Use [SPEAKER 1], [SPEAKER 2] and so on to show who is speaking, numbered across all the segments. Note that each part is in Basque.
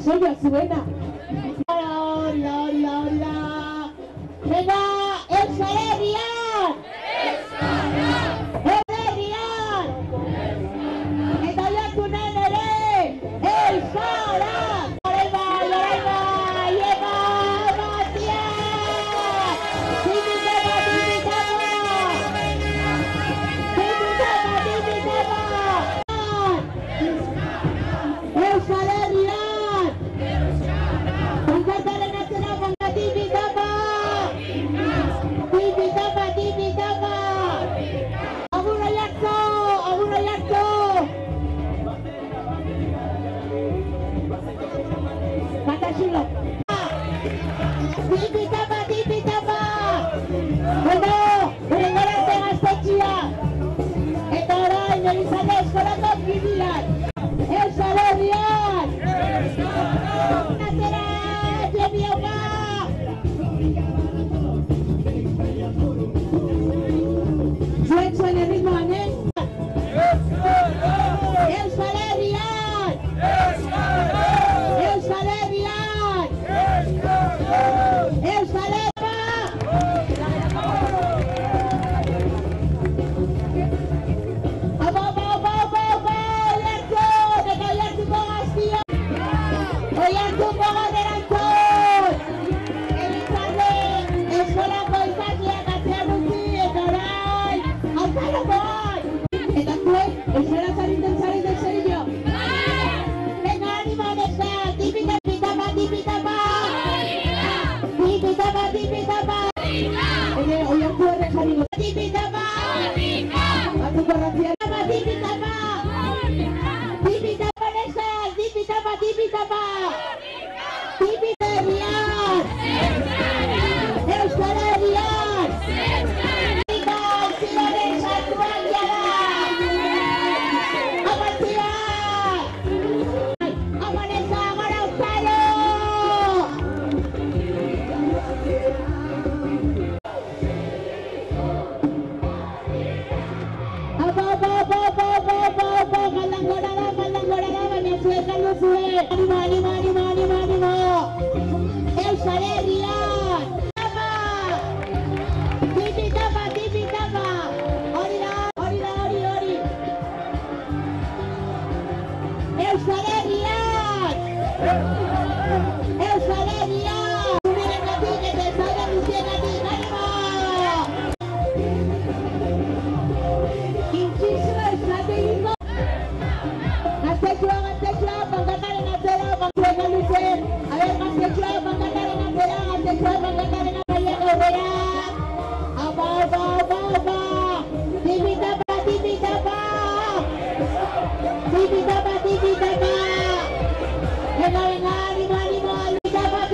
[SPEAKER 1] suena. Venga, el Salerian. El Salerian. Eta jakunen ere, el Sara. Llega, Matías. El Salerian. Pancartaren atzera, pancartibitaba. Tibitaba. Agur Oiartzu. Batasilo. Tibitaba. Bueno, urengorarte gaztetxia. Eta orain Elizalde eskolako kidiak. El Salerian. Atera, Jebioka. Zuen erritmoan, El Salerian. Oiartzuko galderantzun. Elizalde eskolako ikasleak atzean utzi eta orain aukarakoak. Eta zuen, euskara zareten zerillo. Venga, anima neska, tipitapa. Oiartzu horrek jarriko. Tipitapa. Batzuko razia. Tipitapa neska, tipitapa. Tipitarian. El Salerian. Ziloren sartuak jara. Amartziak. Amaneza, Garauzaro. Galdangorara, baina zuek galdu zuen. Animo. El Salerian. Tipitapa. Hori. El Salerian. Unerengatik eta ezaude guztiengatik. Animo. Inciso estrategiko. Gaztetxoa, pankartaren atzera, pankartaren luzen. A ver, gaztetxoa, pankartaren atzera, pankartaren atzera aurrera. Apa. Tipitapa. Venga, animo.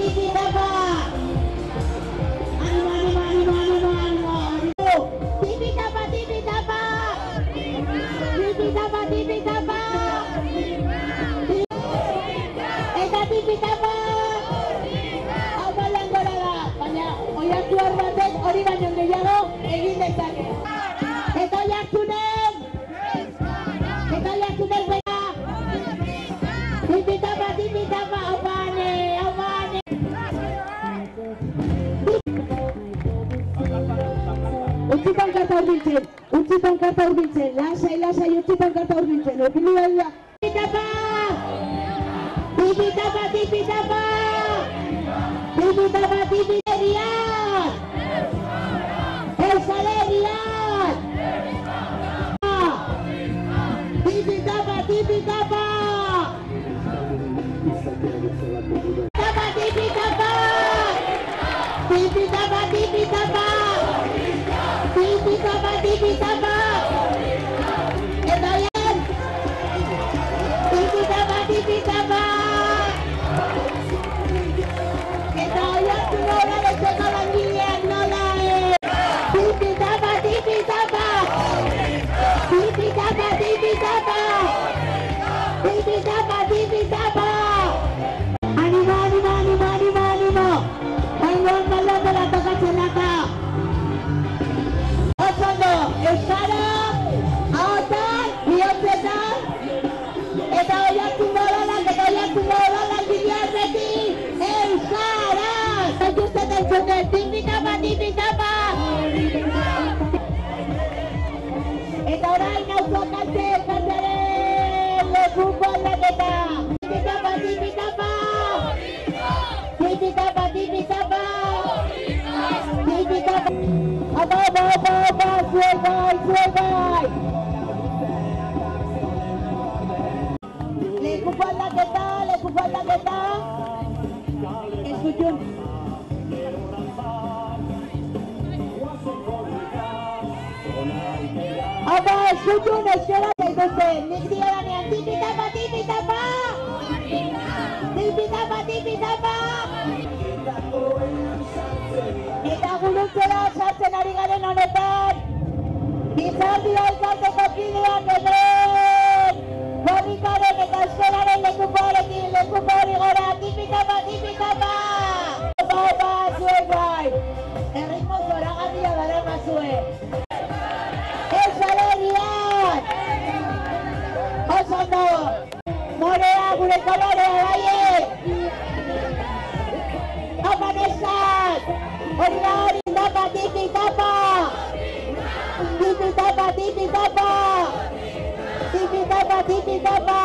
[SPEAKER 1] Tipitapa. Animo. Tipitapa. Eta tipitapa. Hau langorada, baina Oiartzu batek hori baino gehiago egin dezake. Eta Oiartzunen bera. Tipitapa, hau bane. Utzi pankarta hurbiltzen, lasai, utzi pankarta hurbiltzen, opini baila. Tipitapa. Tipitarian. El Salerian. Tipitapa. Eta bien. Tipitapa. Eta Oiartzu eta eskutxun. Apa, eskutxun, eskera zaituzte. Nik diodanean, tipitapa, tipitapa! Tipitapa, tipitapa! Eta guruntzera sartzen ari garen honetan, Gizardia elkarteko kideak hemen! Gorrikaren eta eskolaren lekuparekin, lekupa hori gora, tipitapa, tipitapa! Opa, zuen bai! Erritmo zoragarria dara mazue! Esalerian! Oso ondo! Morea, gure kolorea, baiek! Opa, neskak! Hori da hori, tapa, tipitapa! Tipitapa, tipitapa! Tipitapa, tipitapa!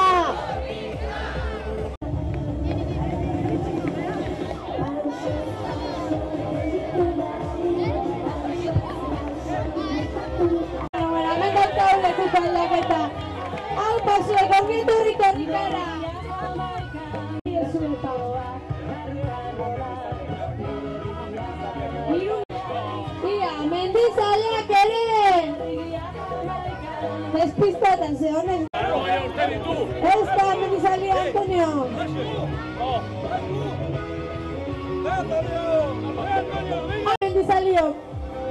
[SPEAKER 1] Hemen daukagu lekuko aldaketa. Hau pasuek ongitu horrikara. Ia, mendizaleak ere! Despistaten ze honen. Ez da mendizalea, Antonio. Mendizaleo,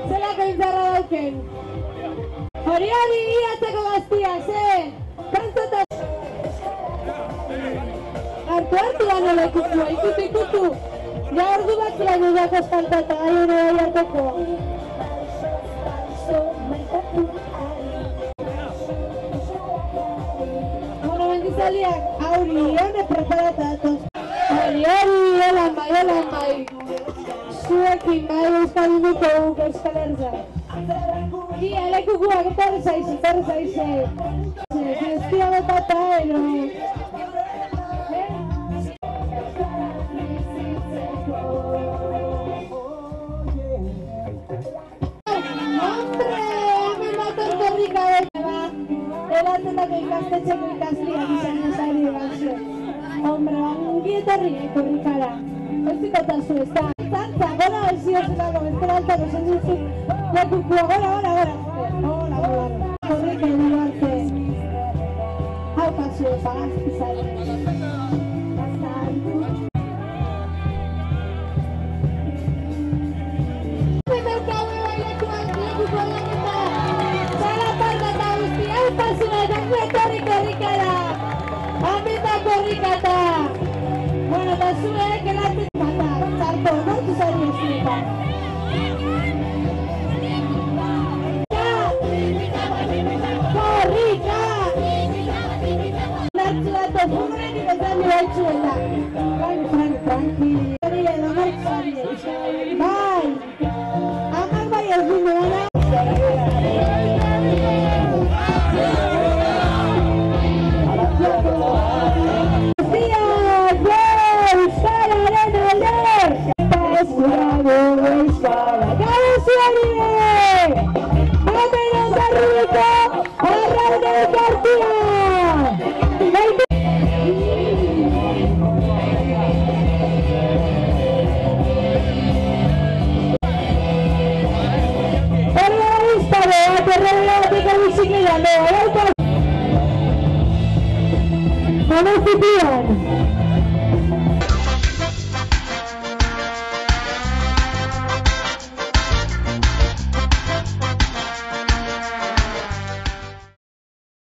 [SPEAKER 1] zelako intzarra dauken. Hori iatzeko gaztia, ze? Kantzota... Hartu da nola ikutu. Ja ordu bat lan udako eskantata, aio bai hartoko. Bueno, mendizaliak, auri, hone preparata datoz. Hori, elan bai. Zuekin bai euskal induko guk euskal erza. Ia, lekukuak etorri zaize. Gestia betata, ero. Eratzetako ikastetxeko ikasliak izan esari egazio. Hombre, ongietorri korrikara. Ezikotazu ez da. Zantza, gora eziozelako, esperantzako zentzuzuk. Lekukua, gora. Korrika edo arte. Hau pasio, pagazkizai. Korrikata! Bueno, eta zuek elatzen bata, txarto, nortu zari ezin. Korrika! Nartzu dato, furren ibezan baitzuela. Bai, tranqui. Hori edo nortu zari ezin. Bai! Amak bai ez du nuena. Vamos,